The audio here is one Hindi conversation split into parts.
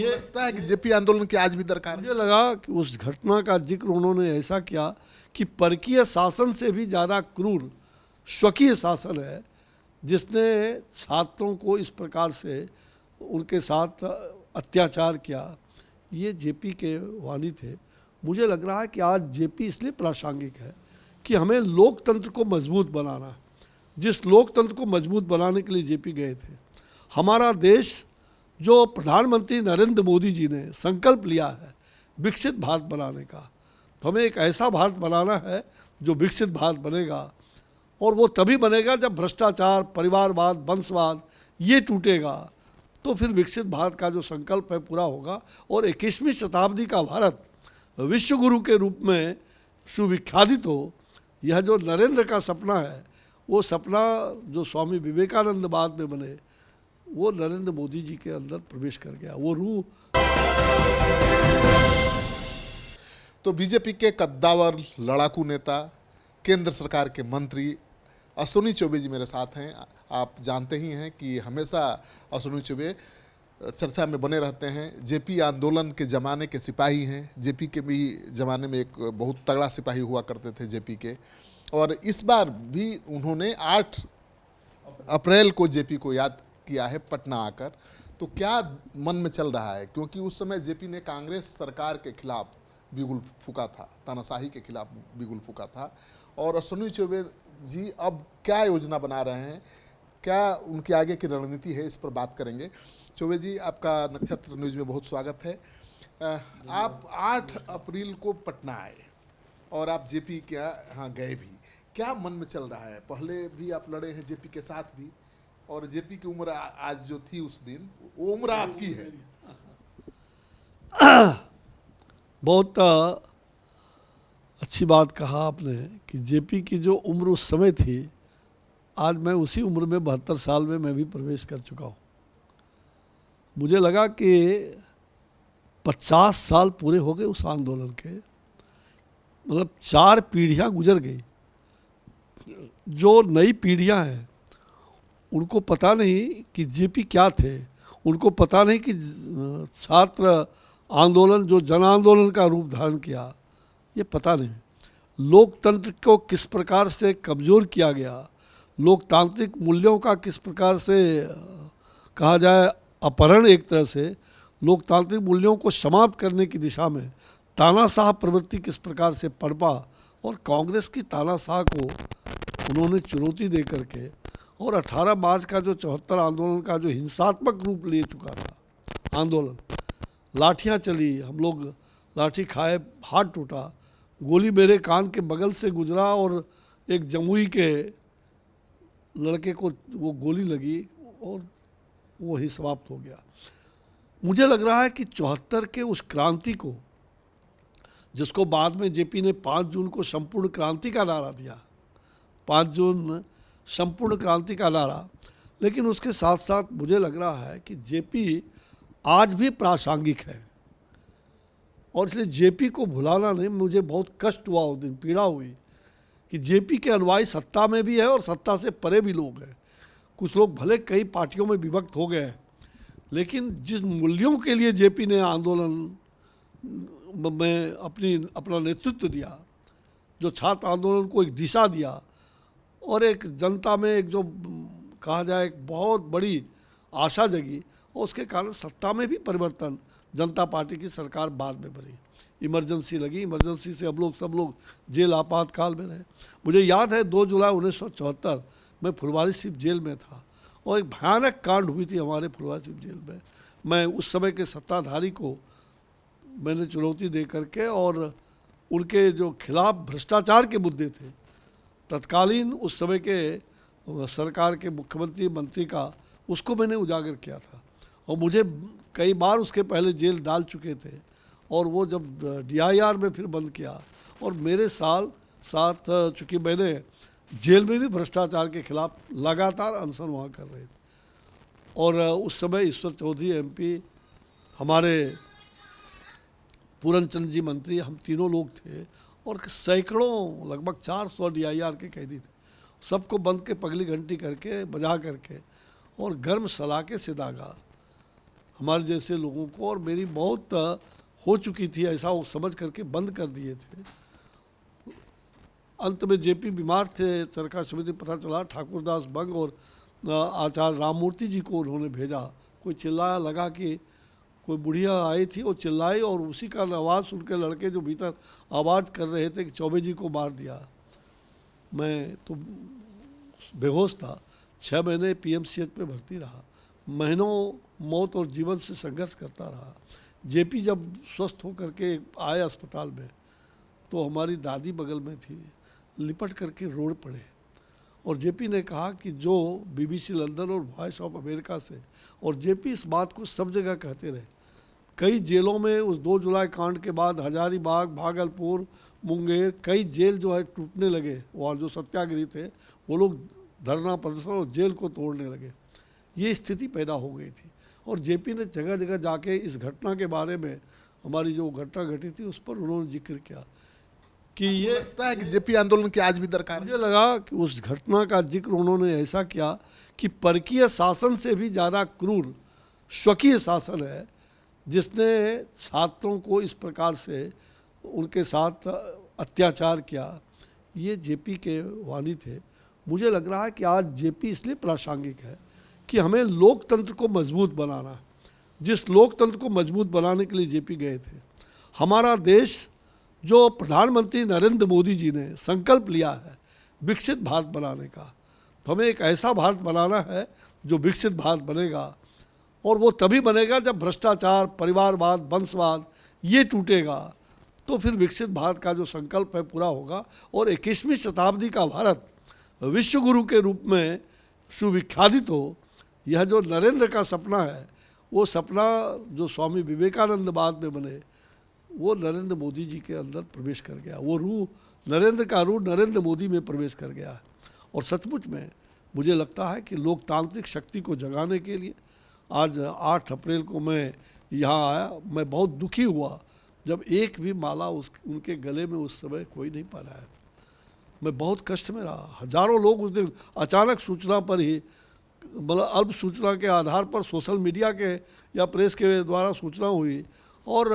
ये लगता है कि जेपी आंदोलन की आज भी दरकार है। मुझे लगा कि उस घटना का जिक्र उन्होंने ऐसा किया कि परकीय शासन से भी ज़्यादा क्रूर स्वकीय शासन है जिसने छात्रों को इस प्रकार से उनके साथ अत्याचार किया। ये जेपी के वाणी थे। मुझे लग रहा है कि आज जेपी इसलिए प्रासंगिक है कि हमें लोकतंत्र को मजबूत बनाना है। जिस लोकतंत्र को मजबूत बनाने के लिए जेपी गए थे, हमारा देश जो प्रधानमंत्री नरेंद्र मोदी जी ने संकल्प लिया है विकसित भारत बनाने का, तो हमें एक ऐसा भारत बनाना है जो विकसित भारत बनेगा। और वो तभी बनेगा जब भ्रष्टाचार, परिवारवाद, वंशवाद ये टूटेगा, तो फिर विकसित भारत का जो संकल्प है पूरा होगा। और 21वीं शताब्दी का भारत विश्व गुरु के रूप में सुविख्यातित हो, यह जो नरेंद्र का सपना है, वो सपना जो स्वामी विवेकानंद बाद में बने, वो नरेंद्र मोदी जी के अंदर प्रवेश कर गया। वो रूह। तो बीजेपी के कद्दावर लड़ाकू नेता, केंद्र सरकार के मंत्री अश्विनी चौबे जी मेरे साथ हैं। आप जानते ही हैं कि हमेशा अश्विनी चौबे चर्चा में बने रहते हैं। जेपी आंदोलन के ज़माने के सिपाही हैं। जेपी के भी ज़माने में एक बहुत तगड़ा सिपाही हुआ करते थे जेपी के, और इस बार भी उन्होंने 8 अप्रैल को जेपी को याद किया है पटना आकर। तो क्या मन में चल रहा है, क्योंकि उस समय जेपी ने कांग्रेस सरकार के खिलाफ बिगुल फूका था, तानाशाही के खिलाफ बिगुल फूका था, और अश्विनी चौबे जी अब क्या योजना बना रहे हैं, क्या उनकी आगे की रणनीति है, इस पर बात करेंगे। चौबे जी, आपका नक्षत्र न्यूज़ में बहुत स्वागत है। आप 8 अप्रैल को पटना आए और आप जेपी के यहाँ गए भी। क्या मन में चल रहा है? पहले भी आप लड़े हैं जेपी के साथ भी, और जेपी की उम्र आज जो थी उस दिन, वो उम्र आपकी है। बहुत अच्छी बात कहा आपने कि जेपी की जो उम्र उस समय थी, आज मैं उसी उम्र में 72 साल में मैं भी प्रवेश कर चुका हूँ। मुझे लगा कि 50 साल पूरे हो गए उस आंदोलन के, मतलब 4 पीढ़ियाँ गुजर गई। जो नई पीढ़ियाँ हैं उनको पता नहीं कि जेपी क्या थे, उनको पता नहीं कि छात्र आंदोलन जो जन आंदोलन का रूप धारण किया, ये पता नहीं। लोकतंत्र को किस प्रकार से कमज़ोर किया गया, लोकतांत्रिक मूल्यों का किस प्रकार से कहा जाए अपहरण, एक तरह से लोकतांत्रिक मूल्यों को समाप्त करने की दिशा में तानाशाह प्रवृत्ति किस प्रकार से पनपा, और कांग्रेस की तानाशाह को उन्होंने चुनौती दे करके, और 18 मार्च का जो 74 आंदोलन का जो हिंसात्मक रूप ले चुका था आंदोलन, लाठियाँ चली, हम लोग लाठी खाए, हाथ टूटा, गोली मेरे कान के बगल से गुजरा और एक जमुई के लड़के को वो गोली लगी और वो ही समाप्त हो गया। मुझे लग रहा है कि 74 के उस क्रांति को, जिसको बाद में जेपी ने 5 जून को संपूर्ण क्रांति का नारा दिया, 5 जून संपूर्ण क्रांति का नारा, लेकिन उसके साथ साथ मुझे लग रहा है कि जेपी आज भी प्रासंगिक है, और इसलिए जेपी को भुलाना नहीं। मुझे बहुत कष्ट हुआ उस दिन, पीड़ा हुई कि जेपी के अनुयायी सत्ता में भी है और सत्ता से परे भी लोग हैं। कुछ लोग भले कई पार्टियों में विभक्त हो गए हैं, लेकिन जिस मूल्यों के लिए जेपी ने आंदोलन में अपना नेतृत्व दिया, जो छात्र आंदोलन को एक दिशा दिया, और एक जनता में एक जो कहा जाए एक बहुत बड़ी आशा जगी, और उसके कारण सत्ता में भी परिवर्तन, जनता पार्टी की सरकार बाद में बनी, इमरजेंसी लगी, इमरजेंसी से अब सब लोग जेल आपातकाल में रहे। मुझे याद है 2 जुलाई 1974 मैं फुलवारी सिर्फ जेल में था, और एक भयानक कांड हुई थी हमारे फुलवारी सिर्फ जेल में। मैं उस समय के सत्ताधारी को मैंने चुनौती दे करके, और उनके जो खिलाफ भ्रष्टाचार के मुद्दे थे, तत्कालीन उस समय के सरकार के मुख्यमंत्री मंत्री का, उसको मैंने उजागर किया था। और मुझे कई बार उसके पहले जेल डाल चुके थे, और वो जब DIR में फिर बंद किया, और मेरे साथ चूँकि मैंने जेल में भी भ्रष्टाचार के खिलाफ लगातार अनशन वहाँ कर रहे थे, और उस समय ईश्वर चौधरी MP, हमारे पूरन जी मंत्री, हम तीनों लोग थे, और सैकड़ों लगभग 400 DIR के कैदी थे। सबको बंद के पगली घंटी करके बजा करके और गर्म सलाके से दागा। हमारे जैसे लोगों को, और मेरी बहुत हो चुकी थी ऐसा, वो समझ करके बंद कर दिए थे। अंत में जेपी बीमार थे, चरखा समिति पता चला ठाकुरदास बंग और आचार्य राममूर्ति जी को उन्होंने भेजा। कोई चिल्लाया लगा कि कोई बुढ़िया आई थी, वो चिल्लाई और उसी का आवाज़ सुन के लड़के जो भीतर आवाज़ कर रहे थे कि चौबे जी को मार दिया। मैं तो बेहोश था, 6 महीने पीएमसीएच में भर्ती रहा, महीनों मौत और जीवन से संघर्ष करता रहा। जेपी जब स्वस्थ होकर के आए अस्पताल में तो हमारी दादी बगल में थी, लिपट करके रोड पड़े और जेपी ने कहा कि जो बीबीसी लंदन और वॉइस ऑफ अमेरिका से, और जेपी इस बात को सब जगह कहते रहे, कई जेलों में उस 2 जुलाई कांड के बाद हजारीबाग, भागलपुर, मुंगेर, कई जेल जो है टूटने लगे। वहाँ जो सत्याग्रही थे वो लोग धरना प्रदर्शन और जेल को तोड़ने लगे। ये स्थिति पैदा हो गई थी और जेपी ने जगह जगह जाके इस घटना के बारे में, हमारी जो घटना घटी थी उस पर उन्होंने जिक्र किया कि ये लगता है कि जेपी आंदोलन की आज भी दरकार है। मुझे लगा कि उस घटना का जिक्र उन्होंने ऐसा किया कि परकीय शासन से भी ज़्यादा क्रूर स्वकीय शासन है जिसने छात्रों को इस प्रकार से उनके साथ अत्याचार किया। ये जेपी के वाणी थे। मुझे लग रहा है कि आज जेपी इसलिए प्रासंगिक है कि हमें लोकतंत्र को मजबूत बनाना है। जिस लोकतंत्र को मजबूत बनाने के लिए जेपी गए थे, हमारा देश जो प्रधानमंत्री नरेंद्र मोदी जी ने संकल्प लिया है विकसित भारत बनाने का, तो हमें एक ऐसा भारत बनाना है जो विकसित भारत बनेगा, और वो तभी बनेगा जब भ्रष्टाचार, परिवारवाद, वंशवाद ये टूटेगा, तो फिर विकसित भारत का जो संकल्प है पूरा होगा और 21वीं शताब्दी का भारत विश्व गुरु के रूप में सुविख्यातित हो। यह जो नरेंद्र का सपना है, वो सपना जो स्वामी विवेकानंद बाद में बने, वो नरेंद्र मोदी जी के अंदर प्रवेश कर गया। वो रूह, नरेंद्र का रूह नरेंद्र मोदी में प्रवेश कर गया है। और सचमुच में मुझे लगता है कि लोकतांत्रिक शक्ति को जगाने के लिए आज 8 अप्रैल को मैं यहाँ आया। मैं बहुत दुखी हुआ जब एक भी माला उनके गले में उस समय कोई नहीं पहनाया था। मैं बहुत कष्ट में रहा। हजारों लोग उस दिन अचानक सूचना पर ही, मतलब अल्प सूचना के आधार पर, सोशल मीडिया के या प्रेस के द्वारा सूचना हुई, और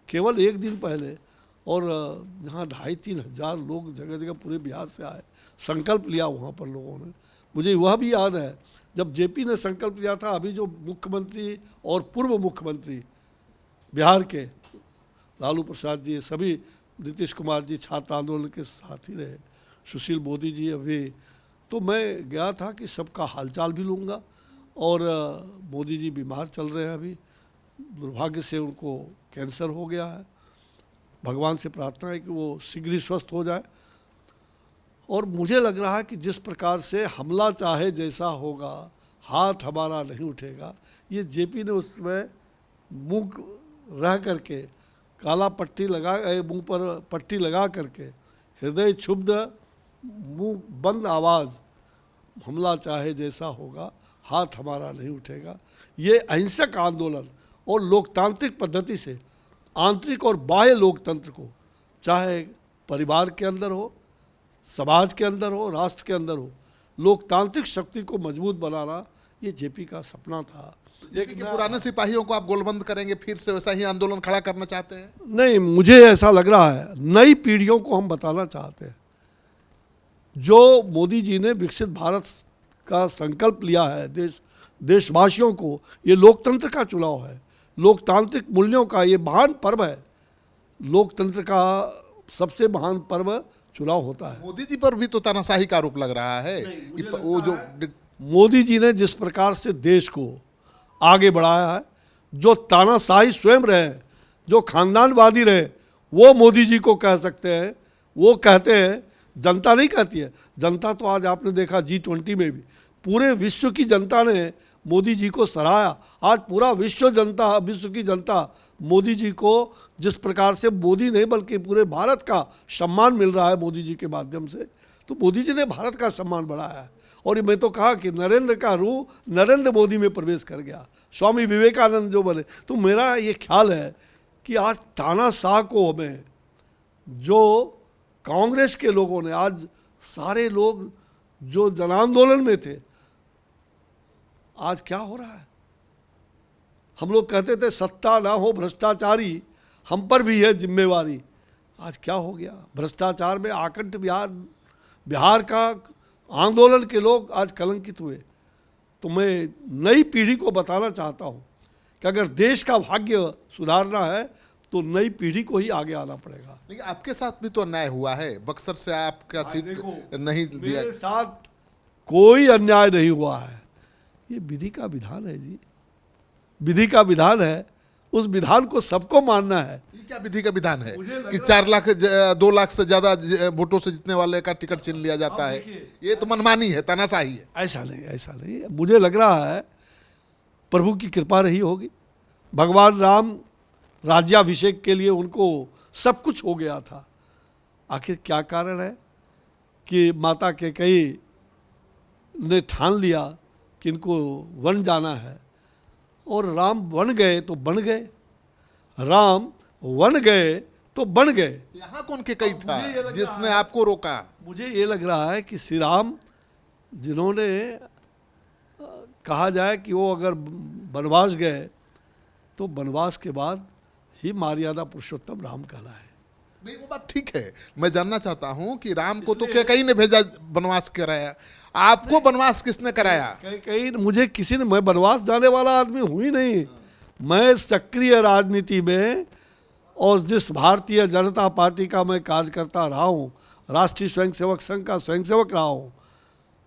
केवल एक दिन पहले, और यहाँ 2,500-3 हज़ार लोग जगह जगह पूरे बिहार से आए, संकल्प लिया वहाँ पर लोगों ने। मुझे वह भी याद है जब जेपी ने संकल्प लिया था, अभी जो मुख्यमंत्री और पूर्व मुख्यमंत्री बिहार के लालू प्रसाद जी, सभी, नीतीश कुमार जी छात्र आंदोलन के साथी रहे, सुशील मोदी जी अभी, तो मैं गया था कि सबका हालचाल भी लूँगा। और मोदी जी बीमार चल रहे हैं अभी, दुर्भाग्य से उनको कैंसर हो गया है। भगवान से प्रार्थना है कि वो शीघ्र ही स्वस्थ हो जाए। और मुझे लग रहा है कि जिस प्रकार से हमला चाहे जैसा होगा, हाथ हमारा नहीं उठेगा, ये जेपी ने उसमें मुंह रह करके काला पट्टी लगा, मुंह पर पट्टी लगा करके, हृदय क्षुब्ध मुंह बंद आवाज़, हमला चाहे जैसा होगा, हाथ हमारा नहीं उठेगा। ये अहिंसक आंदोलन और लोकतांत्रिक पद्धति से आंतरिक और बाह्य लोकतंत्र को, चाहे परिवार के अंदर हो, समाज के अंदर हो, राष्ट्र के अंदर हो, लोकतांत्रिक शक्ति को मजबूत बनाना, ये जेपी का सपना था। लेकिन पुराने सिपाहियों को आप गोलबंद करेंगे, फिर से वैसा ही आंदोलन खड़ा करना चाहते हैं? नहीं, मुझे ऐसा लग रहा है नई पीढ़ियों को हम बताना चाहते हैं, जो मोदी जी ने विकसित भारत का संकल्प लिया है, देशवासियों को, ये लोकतंत्र का चुनाव है, लोकतांत्रिक मूल्यों का ये महान पर्व है। लोकतंत्र का सबसे महान पर्व चुनाव होता है। मोदी जी पर भी तो तानाशाही का आरोप लग रहा है कि वो जो मोदी जी ने जिस प्रकार से देश को आगे बढ़ाया है, जो तानाशाही स्वयं रहे, जो खानदानवादी रहे, वो मोदी जी को कह सकते हैं। वो कहते हैं, जनता नहीं कहती है। जनता तो आज आपने देखा G20 में भी पूरे विश्व की जनता ने मोदी जी को सराहा। आज पूरा विश्व की जनता मोदी जी को, जिस प्रकार से मोदी नहीं बल्कि पूरे भारत का सम्मान मिल रहा है मोदी जी के माध्यम से, तो मोदी जी ने भारत का सम्मान बढ़ाया है। और मैं तो कहा कि नरेंद्र का रूह नरेंद्र मोदी में प्रवेश कर गया, स्वामी विवेकानंद जो बने। तो मेरा ये ख्याल है कि आज तानाशाह को हमें, जो कांग्रेस के लोगों ने, आज सारे लोग जो जन आंदोलन में थे, आज क्या हो रहा है? हम लोग कहते थे सत्ता ना हो भ्रष्टाचारी, हम पर भी है जिम्मेवारी। आज क्या हो गया, भ्रष्टाचार में आकंठ बिहार का आंदोलन के लोग आज कलंकित हुए। तो मैं नई पीढ़ी को बताना चाहता हूँ कि अगर देश का भाग्य सुधारना है तो नई पीढ़ी को ही आगे आना पड़ेगा। लेकिन आपके साथ भी तो अन्याय हुआ है, बक्सर से आपका सीट नहीं दिया। मेरे साथ कोई अन्याय नहीं हुआ है, ये विधि का विधान है जी, विधि का विधान है, उस विधान को सबको मानना है। ये क्या विधि का विधान है कि 4 लाख 2 लाख से ज्यादा वोटों से जीतने वाले का टिकट छीन लिया जाता है? ये तो मनमानी है, तानाशाही है। ऐसा नहीं, ऐसा नहीं, मुझे लग रहा है प्रभु की कृपा रही होगी। भगवान राम राज्याभिषेक के लिए उनको सब कुछ हो गया था। आखिर क्या कारण है कि माता कैकेयी ने ठान लिया कि इनको वन जाना है, और राम वन गए तो बन गए, राम वन गए तो बन गए। यहाँ कौन कैकेयी था जिसने आपको रोका? मुझे ये लग रहा है कि श्री राम जिन्होंने कहा जाए कि वो अगर वनवास गए तो वनवास के बाद ही मर्यादा पुरुषोत्तम राम कहला है। नहीं, वो बात ठीक है। मैं जानना चाहता हूँ कि राम को तो कैकेयी ने भेजा वनवास कराया, आपको वनवास किसने कराया? कैकेयी मुझे किसी ने, मैं वनवास जाने वाला आदमी हूँ ही नहीं। मैं सक्रिय राजनीति में और जिस भारतीय जनता पार्टी का मैं कार्यकर्ता रहा हूँ, राष्ट्रीय स्वयंसेवक संघ का स्वयंसेवक रहा हूँ।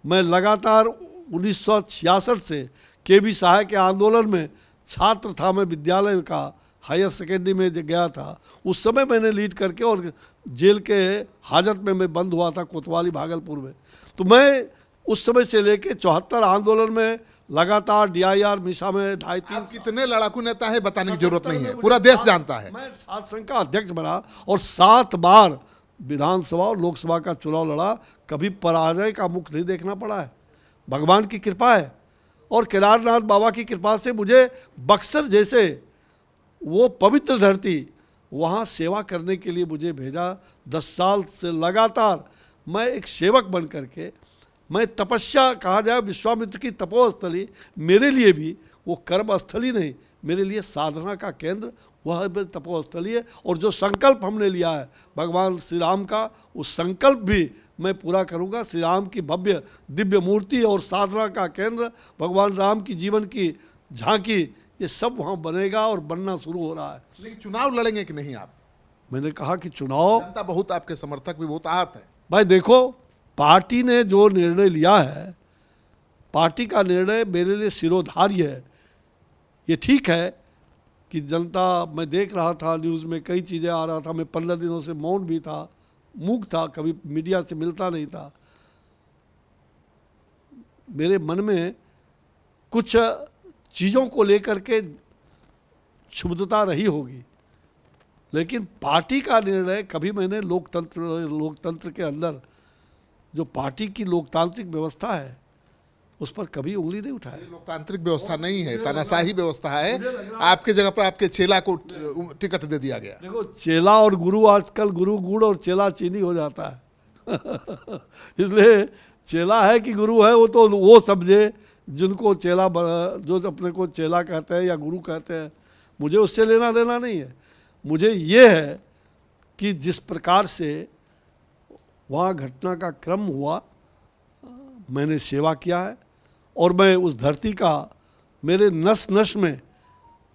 मैं लगातार 1966 से के.बी. सहाय के आंदोलन में छात्र था। मैं विद्यालय का हायर सेकेंडरी में जब गया था, उस समय मैंने लीड करके, और जेल के हाजत में मैं बंद हुआ था कोतवाली भागलपुर में। तो मैं उस समय से लेके 74 आंदोलन में लगातार DIR मिशा में 2.5-3 कितने लड़ाकू नेता है बताने की जरूरत नहीं है, पूरा देश जानता है। मैं छात्र संघ का अध्यक्ष बना और 7 बार विधानसभा और लोकसभा का चुनाव लड़ा, कभी पराजय का मुख नहीं देखना पड़ा है। भगवान की कृपा है और केदारनाथ बाबा की कृपा से मुझे बक्सर जैसे वो पवित्र धरती, वहाँ सेवा करने के लिए मुझे भेजा। 10 साल से लगातार मैं एक सेवक बन करके, मैं तपस्या, कहा जाए विश्वामित्र की तपोस्थली, मेरे लिए भी वो कर्मस्थली नहीं, मेरे लिए साधना का केंद्र वह तपोस्थली है। और जो संकल्प हमने लिया है भगवान श्री राम का, उस संकल्प भी मैं पूरा करूंगा। श्री राम की भव्य दिव्य मूर्ति और साधना का केंद्र, भगवान राम की जीवन की झांकी, ये सब वहाँ बनेगा और बनना शुरू हो रहा है। लेकिन चुनाव लड़ेंगे कि नहीं आप? मैंने कहा कि चुनाव, जनता बहुत, आपके समर्थक भी बहुत आहत है। भाई देखो, पार्टी ने जो निर्णय लिया है, पार्टी का निर्णय मेरे लिए सिरोधार्य है। ये ठीक है कि जनता, मैं देख रहा था न्यूज़ में कई चीज़ें आ रहा था, मैं 15 दिनों से मौन भी था, मूक था, कभी मीडिया से मिलता नहीं था। मेरे मन में कुछ चीज़ों को लेकर के क्षुब्धता रही होगी, लेकिन पार्टी का निर्णय कभी मैंने लोकतंत्र के अंदर जो पार्टी की लोकतांत्रिक व्यवस्था है उस पर कभी उंगली नहीं उठाए। लोकतांत्रिक व्यवस्था नहीं है, तानाशाही व्यवस्था है। आपके जगह पर आपके चेला को टिकट दे दिया गया। देखो, चेला और गुरु, आजकल गुरु गुड़ और चेला चीनी हो जाता है इसलिए चेला है कि गुरु है, वो तो वो समझे जिनको चेला, जो अपने को चेला कहते हैं या गुरु कहते हैं, मुझे उससे लेना देना नहीं है। मुझे ये है कि जिस प्रकार से वहाँ घटना का क्रम हुआ, मैंने सेवा किया है और मैं उस धरती का, मेरे नस नस में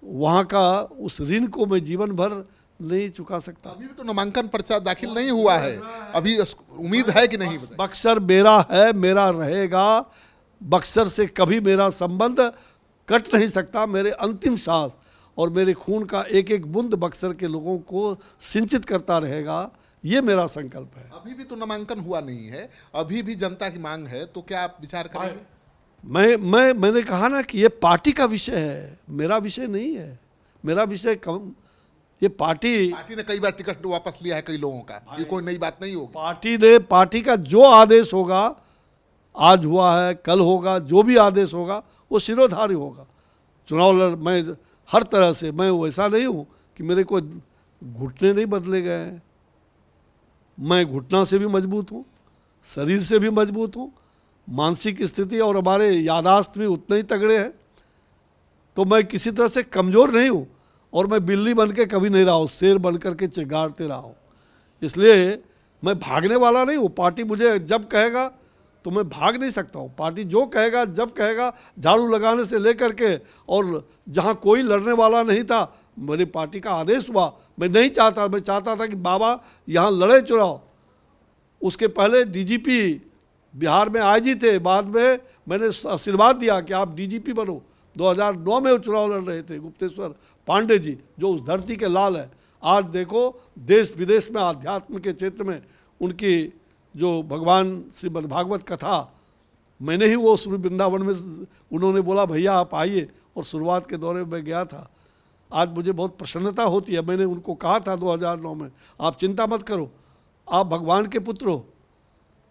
वहाँ का उस ऋण को मैं जीवन भर नहीं चुका सकता। अभी भी तो नामांकन पर्चा दाखिल नहीं हुआ है, अभी उम्मीद है कि नहीं? बक्सर मेरा है, मेरा रहेगा। बक्सर से कभी मेरा संबंध कट नहीं सकता। मेरे अंतिम सांस और मेरे खून का एक एक बूंद बक्सर के लोगों को सिंचित करता रहेगा, ये मेरा संकल्प है। अभी भी तो नामांकन हुआ नहीं है, अभी भी जनता की मांग है, तो क्या आप विचार करेंगे? मैंने कहा ना कि ये पार्टी का विषय है, मेरा विषय नहीं है। मेरा विषय कम, ये पार्टी ने कई बार टिकट वापस लिया है कई लोगों का, ये कोई नई बात नहीं होगी। पार्टी का जो आदेश होगा, आज हुआ है, कल होगा, जो भी आदेश होगा वो सिरोधार्य होगा। चुनाव मैं हर तरह से, मैं वैसा नहीं हूँ कि मेरे को घुटने नहीं बदले गए हैं। मैं घुटना से भी मजबूत हूँ, शरीर से भी मजबूत हूँ, मानसिक स्थिति और हमारे यादाश्त भी उतने ही तगड़े हैं। तो मैं किसी तरह से कमज़ोर नहीं हूँ, और मैं बिल्ली बन के कभी नहीं रहा हूँ, शेर बन करके चिंगारते रहा हूँ। इसलिए मैं भागने वाला नहीं हूँ। पार्टी मुझे जब कहेगा तो मैं भाग नहीं सकता हूँ। पार्टी जो कहेगा, जब कहेगा, झाड़ू लगाने से लेकर के, और जहाँ कोई लड़ने वाला नहीं था, मेरी पार्टी का आदेश हुआ। मैं नहीं चाहता, मैं चाहता था कि बाबा यहाँ लड़े चुनाव। उसके पहले डीजीपी बिहार में आईजी थे, बाद में मैंने आशीर्वाद दिया कि आप डीजीपी बनो। 2009 में वो चुनाव लड़ रहे थे गुप्तेश्वर पांडे जी, जो उस धरती के लाल है। आज देखो देश विदेश में आध्यात्म के क्षेत्र में उनकी जो भगवान श्रीमद् भागवत कथा, मैंने ही वो श्री वृंदावन में, उन्होंने बोला भैया आप आइए, और शुरुआत के दौरे में गया था। आज मुझे बहुत प्रसन्नता होती है। मैंने उनको कहा था 2009 में, आप चिंता मत करो, आप भगवान के पुत्र हो,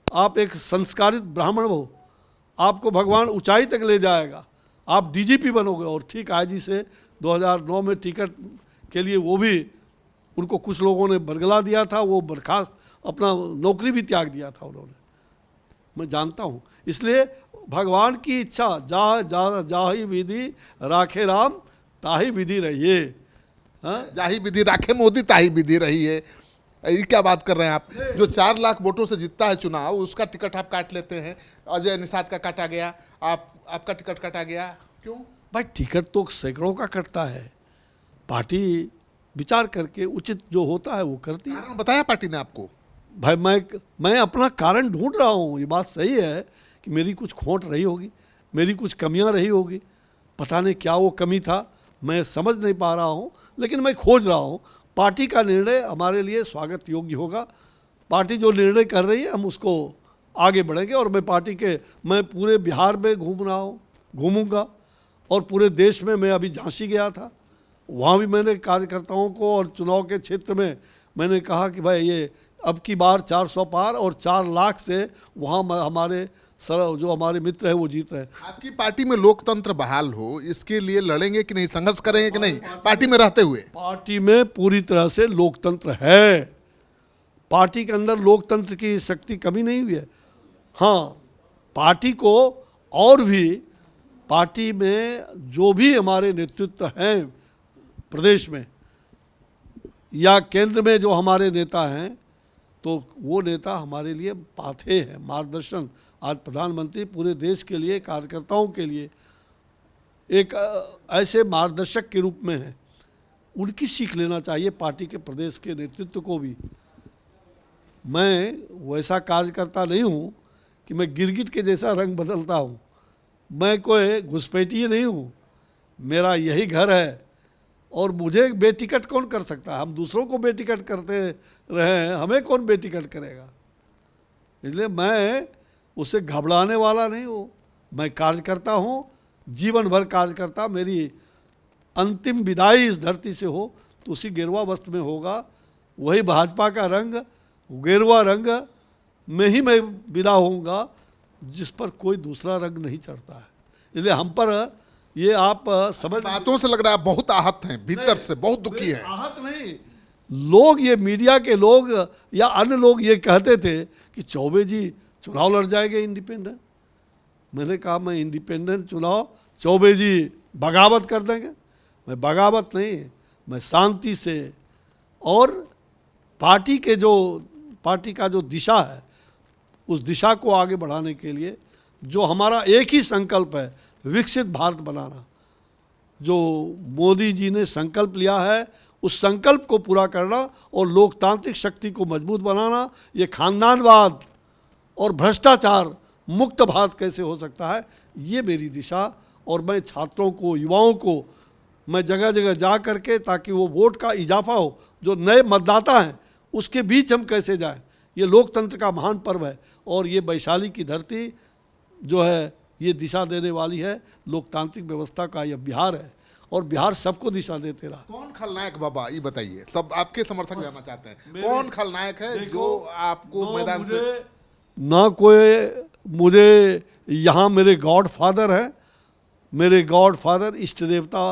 आप एक संस्कारित ब्राह्मण हो, आपको भगवान ऊंचाई तक ले जाएगा, आप डीजीपी बनोगे। और ठीक आईजी से 2009 में टिकट के लिए वो भी, उनको कुछ लोगों ने बरगला दिया था, वो बर्खास्त, अपना नौकरी भी त्याग दिया था उन्होंने, मैं जानता हूँ। इसलिए भगवान की इच्छा, जाही विधि राखे राम ताही विधि रहिए। हाँ, जाही विधि राखे मोदी ताही विधि रही है। ये क्या बात कर रहे हैं आप? जो 4 लाख वोटों से जीतता है चुनाव, उसका टिकट आप काट लेते हैं। अजय निषाद का काटा गया, आपका टिकट काटा गया, क्यों? भाई टिकट तो सैकड़ों का कटता है, पार्टी विचार करके उचित जो होता है वो करती है। कारण बताया पार्टी ने आपको? भाई मैं अपना कारण ढूंढ रहा हूँ। ये बात सही है कि मेरी कुछ खोट रही होगी, मेरी कुछ कमियां रही होगी, पता नहीं क्या वो कमी था, मैं समझ नहीं पा रहा हूँ, लेकिन मैं खोज रहा हूँ। पार्टी का निर्णय हमारे लिए स्वागत योग्य होगा। पार्टी जो निर्णय कर रही है हम उसको आगे बढ़ेंगे। और मैं पूरे बिहार में घूमूंगा, और पूरे देश में। मैं अभी झांसी गया था, वहाँ भी मैंने कार्यकर्ताओं को, और चुनाव के क्षेत्र में मैंने कहा कि भाई ये अब की बार 400 पार, और 4 लाख से वहाँ हमारे जो हमारे मित्र हैं वो जीत रहे हैं। आपकी पार्टी में लोकतंत्र बहाल हो, इसके लिए लड़ेंगे कि नहीं, संघर्ष करेंगे कि नहीं पार्टी में रहते हुए? पार्टी में पूरी तरह से लोकतंत्र है। पार्टी के अंदर लोकतंत्र की शक्ति कमी नहीं हुई है। हाँ, पार्टी को और भी, पार्टी में जो भी हमारे नेतृत्व हैं प्रदेश में या केंद्र में, जो हमारे नेता हैं, तो वो नेता हमारे लिए पाथे हैं, मार्गदर्शन। आज प्रधानमंत्री पूरे देश के लिए, कार्यकर्ताओं के लिए एक ऐसे मार्गदर्शक के रूप में हैं। उनकी सीख लेना चाहिए पार्टी के प्रदेश के नेतृत्व को भी। मैं वैसा कार्यकर्ता नहीं हूँ कि मैं गिरगिट के जैसा रंग बदलता हूँ। मैं कोई घुसपैठिए नहीं हूँ, मेरा यही घर है, और मुझे बेटिकट कौन कर सकता है? हम दूसरों को बेटिकट करते रहे हैं, हमें कौन बेटिकट करेगा? इसलिए मैं उससे घबराने वाला नहीं हूँ। मैं कार्यकर्ता हूँ, जीवन भर कार्यकर्ता। मेरी अंतिम विदाई इस धरती से हो तो उसी गेरुआ वस्त्र में होगा। वही भाजपा का रंग, गेरुआ रंग में ही मैं विदा होऊंगा, जिस पर कोई दूसरा रंग नहीं चढ़ता है। इसलिए हम पर ये आप समझ, बातों से लग रहा है बहुत आहत हैं, भीतर से बहुत दुखी हैं। आहत नहीं, लोग, ये मीडिया के लोग या अन्य लोग ये कहते थे कि चौबे जी चुनाव लड़ जाएंगे इंडिपेंडेंट। मैंने कहा मैं इंडिपेंडेंट चुनाव, चौबे जी बगावत कर देंगे। मैं बगावत नहीं, मैं शांति से, और पार्टी का जो दिशा है, उस दिशा को आगे बढ़ाने के लिए जो हमारा एक ही संकल्प है, विकसित भारत बनाना। जो मोदी जी ने संकल्प लिया है, उस संकल्प को पूरा करना और लोकतांत्रिक शक्ति को मजबूत बनाना। ये खानदानवाद और भ्रष्टाचार मुक्त भारत कैसे हो सकता है, ये मेरी दिशा। और मैं छात्रों को, युवाओं को, मैं जगह जगह जा करके, ताकि वो वोट का इजाफा हो, जो नए मतदाता हैं उसके बीच हम कैसे जाएं। ये लोकतंत्र का महान पर्व है, और ये वैशाली की धरती जो है ये दिशा देने वाली है। लोकतांत्रिक व्यवस्था का यह बिहार है, और बिहार सबको दिशा देते रहा। कौन खलनायक बाबा, ये बताइए, सब आपके समर्थक जानना चाहते हैं। कौन खलनायक है जो आपको मैदान से? ना कोई, मुझे यहाँ मेरे गॉड फादर है, मेरे गॉड फादर इष्ट देवता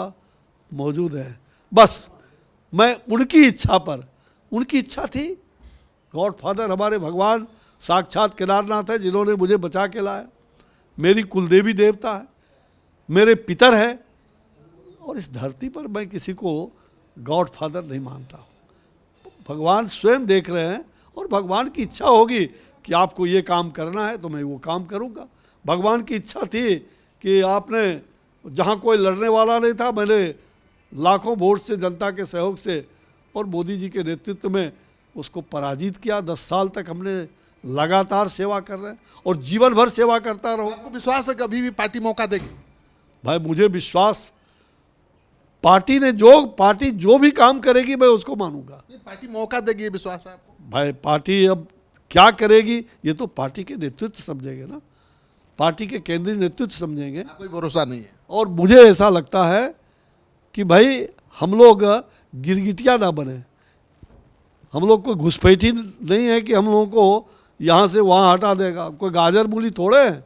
मौजूद है। बस मैं उनकी इच्छा पर, उनकी इच्छा थी। गॉड फादर हमारे भगवान साक्षात केदारनाथ है, जिन्होंने मुझे बचा के लाया। मेरी कुलदेवी देवता है, मेरे पितर है, और इस धरती पर मैं किसी को गॉड फादर नहीं मानता हूँ। भगवान स्वयं देख रहे हैं और भगवान की इच्छा होगी कि आपको ये काम करना है तो मैं वो काम करूँगा। भगवान की इच्छा थी कि आपने जहाँ कोई लड़ने वाला नहीं था, मैंने लाखों वोट से, जनता के सहयोग से और मोदी जी के नेतृत्व में उसको पराजित किया। 10 साल तक हमने लगातार सेवा कर रहे हैं और जीवन भर सेवा करता रहूँ। आपको विश्वास है कि अभी भी पार्टी मौका देगी? भाई मुझे विश्वास, पार्टी जो भी काम करेगी मैं उसको मानूंगा। पार्टी मौका देगी, ये विश्वास है आपको? भाई पार्टी अब क्या करेगी ये तो पार्टी के नेतृत्व समझेंगे ना, पार्टी के केंद्रीय नेतृत्व समझेंगे। कोई भरोसा नहीं है। और मुझे ऐसा लगता है कि भाई हम लोग गिरगिटिया ना बने, हम लोग को घुसपैठी नहीं है कि हम लोगों को यहाँ से वहाँ हटा देगा। कोई गाजर मूली थोड़े हैं।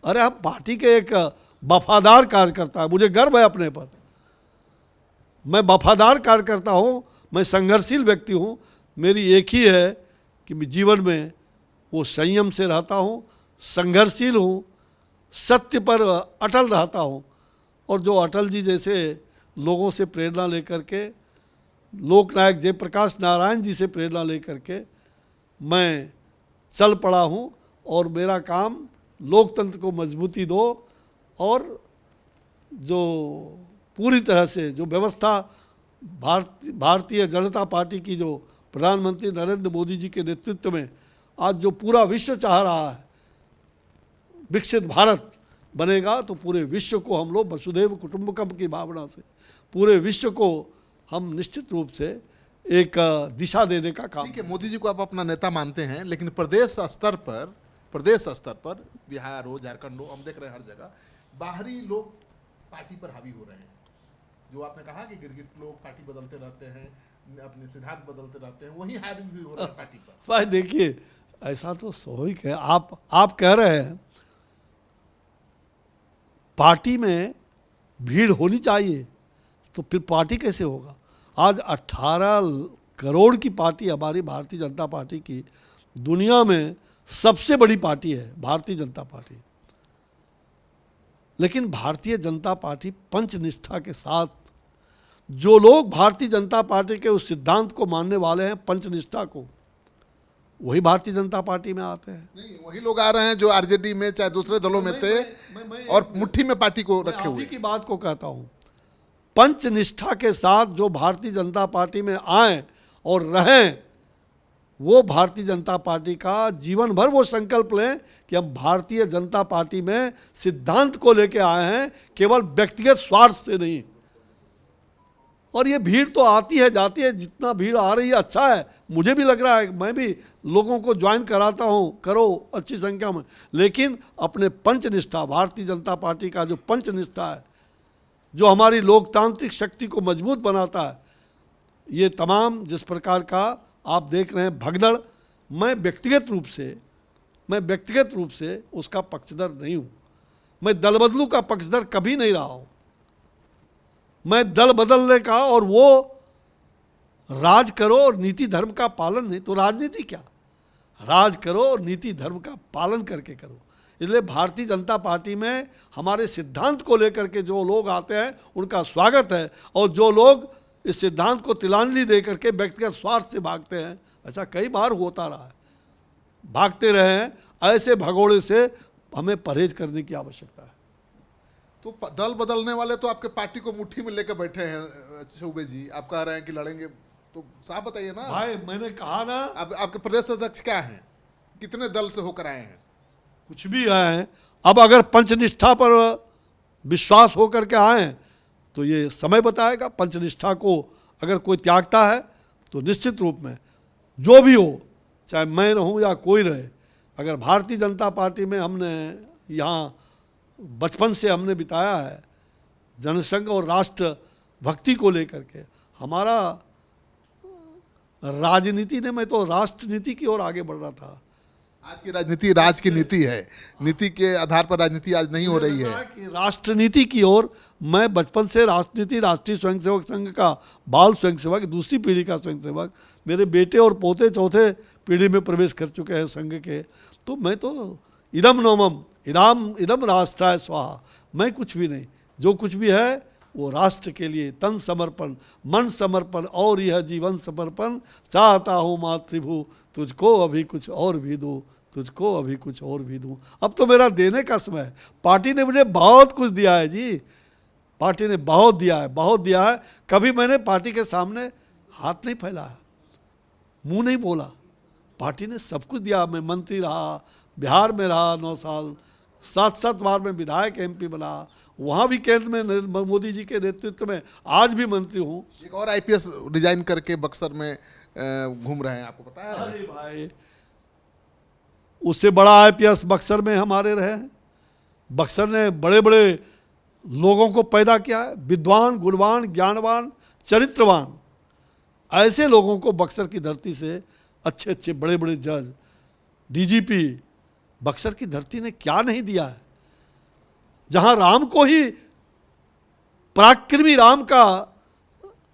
अरे हम पार्टी के एक वफादार कार्यकर्ता है, मुझे गर्व है अपने पर। मैं वफादार कार्यकर्ता हूँ, मैं संघर्षशील व्यक्ति हूँ। मेरी एक ही है कि मैं जीवन में वो संयम से रहता हूँ, संघर्षशील हूँ, सत्य पर अटल रहता हूँ। और जो अटल जी जैसे लोगों से प्रेरणा लेकर के, लोकनायक जयप्रकाश नारायण जी से प्रेरणा लेकर के मैं चल पड़ा हूँ। और मेरा काम लोकतंत्र को मजबूती दो और जो पूरी तरह से जो व्यवस्था भारतीय जनता पार्टी की, जो प्रधानमंत्री नरेंद्र मोदी जी के नेतृत्व में आज जो पूरा विश्व चाह रहा है विकसित भारत बनेगा, तो पूरे विश्व को हम लोग वसुधैव कुटुंबकम की भावना से पूरे विश्व को हम निश्चित रूप से एक दिशा देने का काम। ठीक है, मोदी जी को आप अपना नेता मानते हैं, लेकिन प्रदेश स्तर पर बिहार हो, झारखंड हो, हम देख रहे हैं हर जगह बाहरी लोग पार्टी पर हावी हो रहे हैं। जो आपने कहा कि गिरगिट लोग पार्टी बदलते रहते हैं, अपने सिद्धांत बदलते रहते हैं, वही हावी भी हो रहा है पार्टी पर। भाई देखिए, ऐसा तो स्वाभाविक है। आप कह रहे हैं पार्टी में भीड़ होनी चाहिए, तो फिर पार्टी कैसे होगा? आज 18 करोड़ की पार्टी हमारी भारतीय जनता पार्टी की दुनिया में सबसे बड़ी पार्टी है भारतीय जनता पार्टी। लेकिन भारतीय जनता पार्टी पंचनिष्ठा के साथ, जो लोग भारतीय जनता पार्टी के उस सिद्धांत को मानने वाले हैं, पंचनिष्ठा को, वही भारतीय जनता पार्टी में आते हैं। नहीं, वही लोग आ रहे हैं जो आरजेडी में चाहे दूसरे दलों में थे और मुट्ठी में पार्टी को रखे हुए। की बात को कहता हूं, पंचनिष्ठा के साथ जो भारतीय जनता पार्टी में आए और रहें, वो भारतीय जनता पार्टी का जीवन भर वो संकल्प लें कि हम भारतीय जनता पार्टी में सिद्धांत को लेके आए हैं, केवल व्यक्तिगत स्वार्थ से नहीं। और ये भीड़ तो आती है जाती है, जितना भीड़ आ रही है अच्छा है, मुझे भी लग रहा है, मैं भी लोगों को ज्वाइन कराता हूँ, करो अच्छी संख्या में। लेकिन अपने पंचनिष्ठा, भारतीय जनता पार्टी का जो पंचनिष्ठा है, जो हमारी लोकतांत्रिक शक्ति को मजबूत बनाता है, ये तमाम जिस प्रकार का आप देख रहे हैं भगदड़, मैं व्यक्तिगत रूप से उसका पक्षधर नहीं हूँ। मैं दल बदलू का पक्षधर कभी नहीं रहा हूँ। मैं दल बदलने का, और वो राज करो और नीति धर्म का पालन नहीं तो राजनीति क्या? राज करो और नीति धर्म का पालन करके करो। इसलिए भारतीय जनता पार्टी में हमारे सिद्धांत को लेकर के जो लोग आते हैं उनका स्वागत है, और जो लोग इस सिद्धांत को तिलांजलि दे करके व्यक्तिगत स्वार्थ से भागते हैं, ऐसा कई बार होता रहा है, भागते रहे हैं, ऐसे भगोड़े से हमें परहेज करने की आवश्यकता है। तो दल बदलने वाले तो आपके पार्टी को मुट्ठी में लेकर बैठे हैं चौबे जी, आप कह रहे हैं कि लड़ेंगे, तो साफ बताइए ना। भाई मैंने कहा ना, अब आपके प्रदेश अध्यक्ष क्या हैं, कितने दल से होकर आए हैं? कुछ भी आए हैं। अब अगर पंचनिष्ठा पर विश्वास होकर के आए हैं तो ये समय बताएगा। पंचनिष्ठा को अगर कोई त्यागता है तो निश्चित रूप में जो भी हो, चाहे मैं रहूं या कोई रहे, अगर भारतीय जनता पार्टी में हमने यहाँ बचपन से हमने बिताया है जनसंघ और राष्ट्र भक्ति को लेकर के, हमारा राजनीति ने, मैं तो राष्ट्र नीति की ओर आगे बढ़ रहा था। आज की राजनीति राज की नीति है, नीति के आधार पर राजनीति आज नहीं हो रही है कि राष्ट्र नीति की ओर। मैं बचपन से राष्ट्रनीति, राष्ट्रीय स्वयंसेवक संघ का बाल स्वयंसेवक, दूसरी पीढ़ी का स्वयंसेवक, मेरे बेटे और पोते चौथे पीढ़ी में प्रवेश कर चुके हैं संघ के। तो मैं तो इदम नोमम इदम राष्ट्राय स्वाहा, मैं कुछ भी नहीं, जो कुछ भी है वो राष्ट्र के लिए तन समर्पण, मन समर्पण और यह जीवन समर्पण, चाहता हूँ मातृभू तुझको अभी कुछ और भी दूँ, तुझको अभी कुछ और भी दूँ। अब तो मेरा देने का समय है। पार्टी ने मुझे बहुत कुछ दिया है जी, पार्टी ने बहुत दिया है, बहुत दिया है। कभी मैंने पार्टी के सामने हाथ नहीं फैलाया, मुंह नहीं बोला। पार्टी ने सब कुछ दिया। मैं मंत्री रहा, बिहार में रहा 9 साल, 7 बार मैं विधायक MP बना, वहाँ भी केंद्र में मोदी जी के नेतृत्व में आज भी मंत्री हूँ। एक और IPS रिजाइन करके बक्सर में घूम रहे हैं, आपको पता है? अरे भाई, उससे बड़ा IPS बक्सर में हमारे रहे हैं। बक्सर ने बड़े बड़े लोगों को पैदा किया है, विद्वान, गुणवान, ज्ञानवान, चरित्रवान, ऐसे लोगों को बक्सर की धरती से, अच्छे अच्छे बड़े बड़े जज, DGP, बक्सर की धरती ने क्या नहीं दिया है। जहां राम को ही पराक्रमी राम का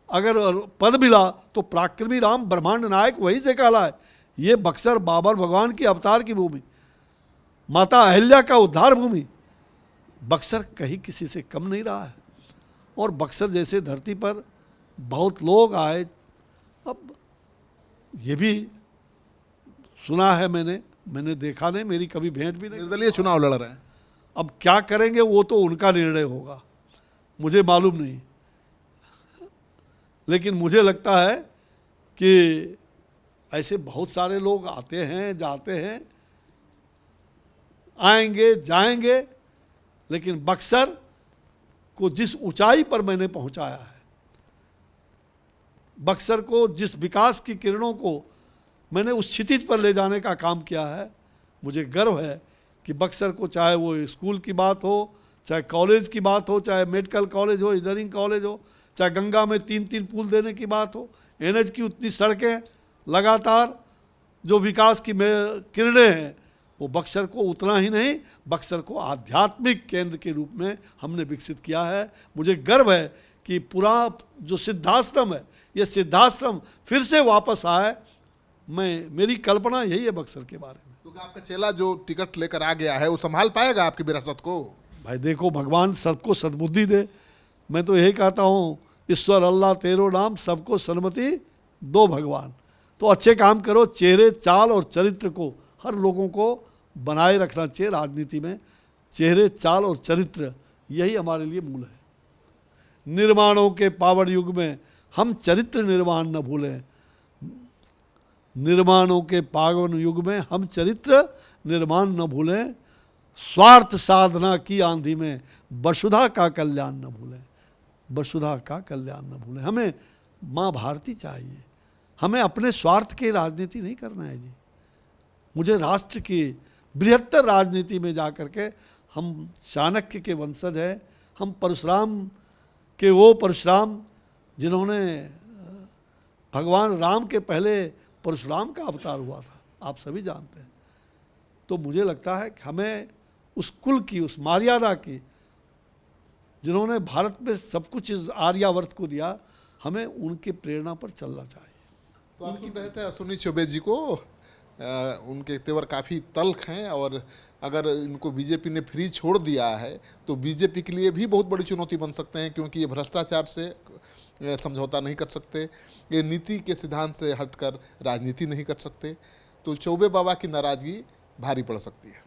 अगर पद मिला तो पराक्रमी राम ब्रह्मांड नायक वहीं से कहला है। ये बक्सर बाबर भगवान की अवतार की भूमि, माता अहिल्या का उद्धार भूमि, बक्सर कहीं किसी से कम नहीं रहा है। और बक्सर जैसे धरती पर बहुत लोग आए। अब ये भी सुना है मैंने देखा नहीं, मेरी कभी भेंट भी नहीं। निर्दलीय चुनाव लड़ रहे हैं। अब क्या करेंगे वो तो उनका निर्णय होगा, मुझे मालूम नहीं। लेकिन मुझे लगता है कि ऐसे बहुत सारे लोग आते हैं, जाते हैं, आएंगे जाएंगे, लेकिन बक्सर को जिस ऊंचाई पर मैंने पहुंचाया है, बक्सर को जिस विकास की किरणों को मैंने उस क्षितिज पर ले जाने का काम किया है, मुझे गर्व है कि बक्सर को, चाहे वो स्कूल की बात हो, चाहे कॉलेज की बात हो, चाहे मेडिकल कॉलेज हो, इंजीनियरिंग कॉलेज हो, चाहे गंगा में 3 पुल देने की बात हो, NH की उतनी सड़कें, लगातार जो विकास की किरणें हैं, वो बक्सर को उतना ही नहीं, बक्सर को आध्यात्मिक केंद्र के रूप में हमने विकसित किया है। मुझे गर्व है कि पूरा जो सिद्धाश्रम है, ये सिद्धाश्रम फिर से वापस आए। मेरी कल्पना यही है बक्सर के बारे में। क्योंकि आपका चेला जो टिकट लेकर आ गया है वो संभाल पाएगा आपकी विरासत को? भाई देखो, भगवान सबको सद्बुद्धि दे। मैं तो यही कहता हूँ, ईश्वर अल्लाह तेरो नाम, सबको सन्मति दो भगवान। तो अच्छे काम करो, चेहरे, चाल और चरित्र को हर लोगों को बनाए रखना चाहिए। राजनीति में चेहरे, चाल और चरित्र, यही हमारे लिए मूल है। निर्माणों के पावन युग में हम चरित्र निर्माण न भूलें, निर्माणों के पावन युग में हम चरित्र निर्माण न भूलें, स्वार्थ साधना की आंधी में वसुधा का कल्याण न भूलें, वसुधा का कल्याण न भूलें। हमें माँ भारती चाहिए, हमें अपने स्वार्थ की राजनीति नहीं करना है जी। मुझे राष्ट्र की बृहत्तर राजनीति में जा कर के, हम चाणक्य के वंशज हैं, हम परशुराम के वो परशुराम जिन्होंने, भगवान राम के पहले परशुराम का अवतार हुआ था, आप सभी जानते हैं। तो मुझे लगता है कि हमें उस कुल की, उस मर्यादा की, जिन्होंने भारत में सब कुछ इस आर्यावर्त को दिया, हमें उनके प्रेरणा पर चलना चाहिए। तो आप सुन रहे थे अश्विनी चौबे जी को, उनके तेवर काफ़ी तल्ख हैं, और अगर इनको बीजेपी ने फ्री छोड़ दिया है तो बीजेपी के लिए भी बहुत बड़ी चुनौती बन सकते हैं, क्योंकि ये भ्रष्टाचार से समझौता नहीं कर सकते, ये नीति के सिद्धांत से हटकर राजनीति नहीं कर सकते। तो चौबे बाबा की नाराज़गी भारी पड़ सकती है।